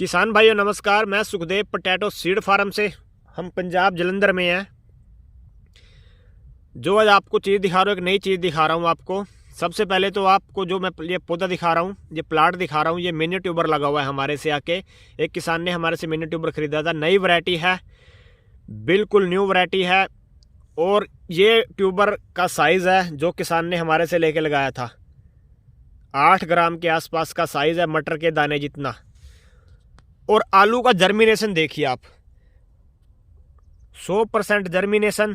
किसान भाइयों नमस्कार। मैं सुखदेव पोटैटो सीड फार्म से, हम पंजाब जलंधर में हैं। जो आज आपको चीज़ दिखा रहा हूँ, एक नई चीज़ दिखा रहा हूँ आपको। सबसे पहले तो आपको जो मैं ये पौधा दिखा रहा हूँ, ये प्लाट दिखा रहा हूँ, ये मिनी ट्यूबर लगा हुआ है हमारे से आके। एक किसान ने हमारे से मिनी ट्यूबर खरीदा था। नई वैरायटी है, बिल्कुल न्यू वैरायटी है। और ये ट्यूबर का साइज़ है जो किसान ने हमारे से लेके लगाया था, 8 ग्राम के आसपास का साइज़ है, मटर के दाने जितना। और आलू का जर्मिनेशन देखिए आप, 100% जर्मिनेशन,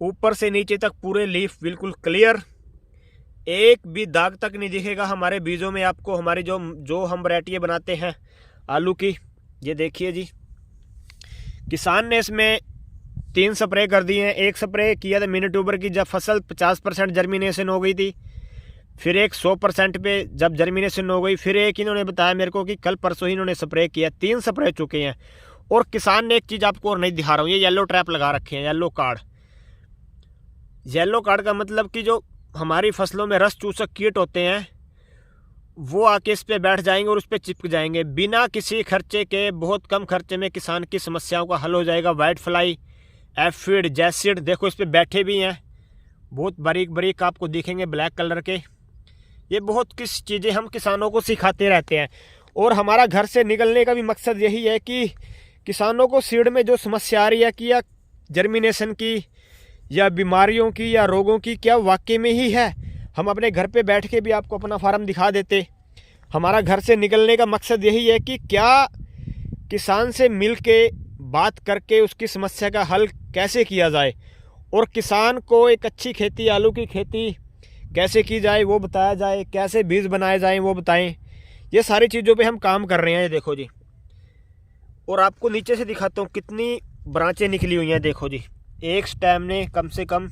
ऊपर से नीचे तक पूरे लीफ बिल्कुल क्लियर, एक भी दाग तक नहीं दिखेगा हमारे बीजों में आपको। हमारी जो हम वैरायटी बनाते हैं आलू की, ये देखिए जी। किसान ने इसमें 3 स्प्रे कर दिए हैं। एक स्प्रे किया था मिनी ट्यूबर की जब फसल 50% जर्मिनेशन हो गई थी, फिर एक 100% पे जब जर्मिनेशन हो गई, फिर एक इन्होंने बताया मेरे को कि कल परसों ही इन्होंने स्प्रे किया। 3 स्प्रे चुके हैं। और किसान ने एक चीज़ आपको और नहीं दिखा रहा हूँ, ये येलो ट्रैप लगा रखे हैं, येलो कार्ड। येलो कार्ड का मतलब कि जो हमारी फसलों में रस चूसक कीट होते हैं वो आके इस पर बैठ जाएंगे और उस पर चिपक जाएंगे। बिना किसी खर्चे के, बहुत कम खर्चे में किसान की समस्याओं का हल हो जाएगा। वाइट फ्लाई, एफिड, जैसिड, देखो इस पर बैठे भी हैं, बहुत बारीक बारीक आपको दिखेंगे ब्लैक कलर के। ये बहुत किस चीज़ें हम किसानों को सिखाते रहते हैं। और हमारा घर से निकलने का भी मकसद यही है कि किसानों को सीड में जो समस्या आ रही है कि या जर्मिनेशन की या बीमारियों की या रोगों की, क्या वाकई में ही है, हम अपने घर पे बैठ के भी आपको अपना फार्म दिखा देते। हमारा घर से निकलने का मकसद यही है कि क्या किसान से मिल के बात करके उसकी समस्या का हल कैसे किया जाए, और किसान को एक अच्छी खेती, आलू की खेती कैसे की जाए वो बताया जाए, कैसे बीज बनाए जाएं वो बताएं। ये सारी चीज़ों पे हम काम कर रहे हैं। ये देखो जी, और आपको नीचे से दिखाता हूँ कितनी ब्रांचें निकली हुई हैं। देखो जी, एक स्टेम ने कम से कम,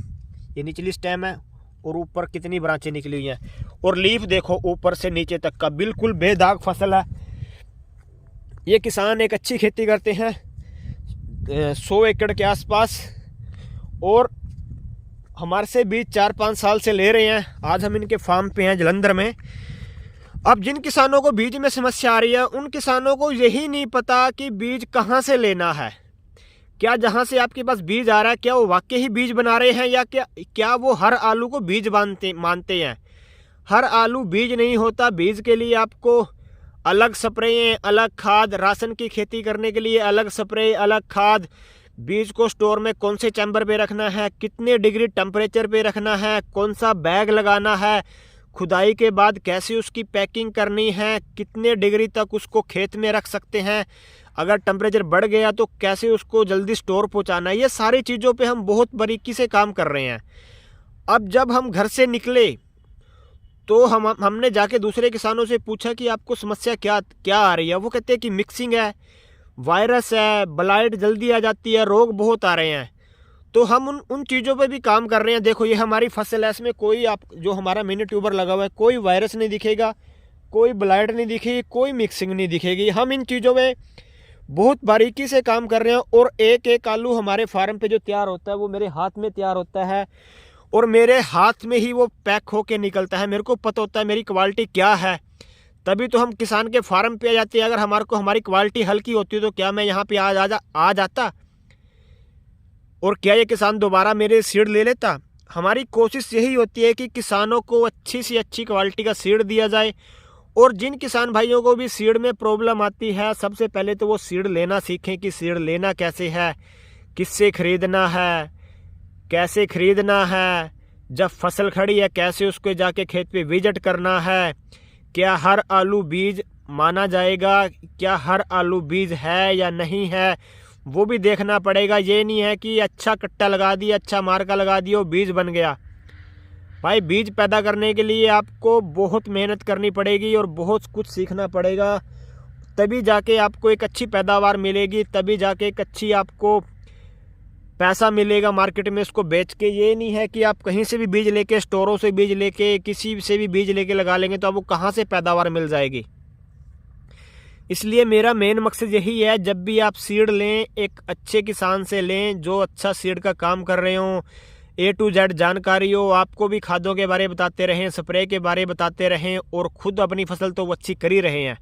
ये निचली स्टेम है, और ऊपर कितनी ब्रांचें निकली हुई हैं। और लीफ देखो ऊपर से नीचे तक का, बिल्कुल बेदाग फसल है। ये किसान एक अच्छी खेती करते हैं, 100 एकड़ के आसपास, और हमारे से बीज 4-5 साल से ले रहे हैं। आज हम इनके फार्म पे हैं जलंधर में। अब जिन किसानों को बीज में समस्या आ रही है, उन किसानों को यही नहीं पता कि बीज कहाँ से लेना है। क्या जहाँ से आपके पास बीज आ रहा है, क्या वो वाकई ही बीज बना रहे हैं, या क्या वो हर आलू को बीज मानते हैं। हर आलू बीज नहीं होता। बीज के लिए आपको अलग स्प्रे, अलग खाद, राशन की खेती करने के लिए अलग स्प्रे, अलग खाद, बीज को स्टोर में कौन से चैम्बर पे रखना है, कितने डिग्री टेम्परेचर पे रखना है, कौन सा बैग लगाना है, खुदाई के बाद कैसे उसकी पैकिंग करनी है, कितने डिग्री तक उसको खेत में रख सकते हैं, अगर टेम्परेचर बढ़ गया तो कैसे उसको जल्दी स्टोर पहुंचाना है। ये सारी चीज़ों पे हम बहुत बारीकी से काम कर रहे हैं। अब जब हम घर से निकले तो हमने जाके दूसरे किसानों से पूछा कि आपको समस्या क्या क्या आ रही है। वो कहते हैं कि मिक्सिंग है, वायरस है, ब्लाइट जल्दी आ जाती है, रोग बहुत आ रहे हैं। तो हम उन चीज़ों पे भी काम कर रहे हैं। देखो ये हमारी फसल है, इसमें कोई जो हमारा मिनी ट्यूबर लगा हुआ है, कोई वायरस नहीं दिखेगा, कोई ब्लाइट नहीं दिखेगी, कोई मिक्सिंग नहीं दिखेगी। हम इन चीज़ों में बहुत बारीकी से काम कर रहे हैं। और एक एक आलू हमारे फार्म पे जो तैयार होता है वो मेरे हाथ में तैयार होता है, और मेरे हाथ में ही वो पैक होके निकलता है। मेरे को पता होता है मेरी क्वालिटी क्या है, तभी तो हम किसान के फार्म पे आ जाते हैं। अगर हमारी क्वालिटी हल्की होती तो क्या मैं यहाँ पे आ जाता, और क्या ये किसान दोबारा मेरे सीड ले लेता। हमारी कोशिश यही होती है कि किसानों को अच्छी से अच्छी क्वालिटी का सीड दिया जाए। और जिन किसान भाइयों को भी सीड में प्रॉब्लम आती है, सबसे पहले तो वो सीड लेना सीखें कि सीड लेना कैसे है, किससे खरीदना है, कैसे खरीदना है, जब फसल खड़ी है कैसे उसको जाके खेत पे विजिट करना है, क्या हर आलू बीज माना जाएगा, क्या हर आलू बीज है या नहीं है, वो भी देखना पड़ेगा। ये नहीं है कि अच्छा कट्टा लगा दिया, अच्छा मार्का लगा दिया, बीज बन गया। भाई बीज पैदा करने के लिए आपको बहुत मेहनत करनी पड़ेगी और बहुत कुछ सीखना पड़ेगा, तभी जाके आपको एक अच्छी पैदावार मिलेगी, तभी जाके एक अच्छी आपको पैसा मिलेगा मार्केट में इसको बेच के। ये नहीं है कि आप कहीं से भी बीज लेके, स्टोरों से बीज लेके, किसी से भी बीज लेके लगा लेंगे तो आपको कहाँ से पैदावार मिल जाएगी। इसलिए मेरा मेन मकसद यही है, जब भी आप सीड लें एक अच्छे किसान से लें जो अच्छा सीड का काम कर रहे हों, A to Z जानकारी हो, आपको भी खादों के बारे में बताते रहें, स्प्रे के बारे में बताते रहें, और खुद अपनी फसल तो वो अच्छी कर ही रहे हैं।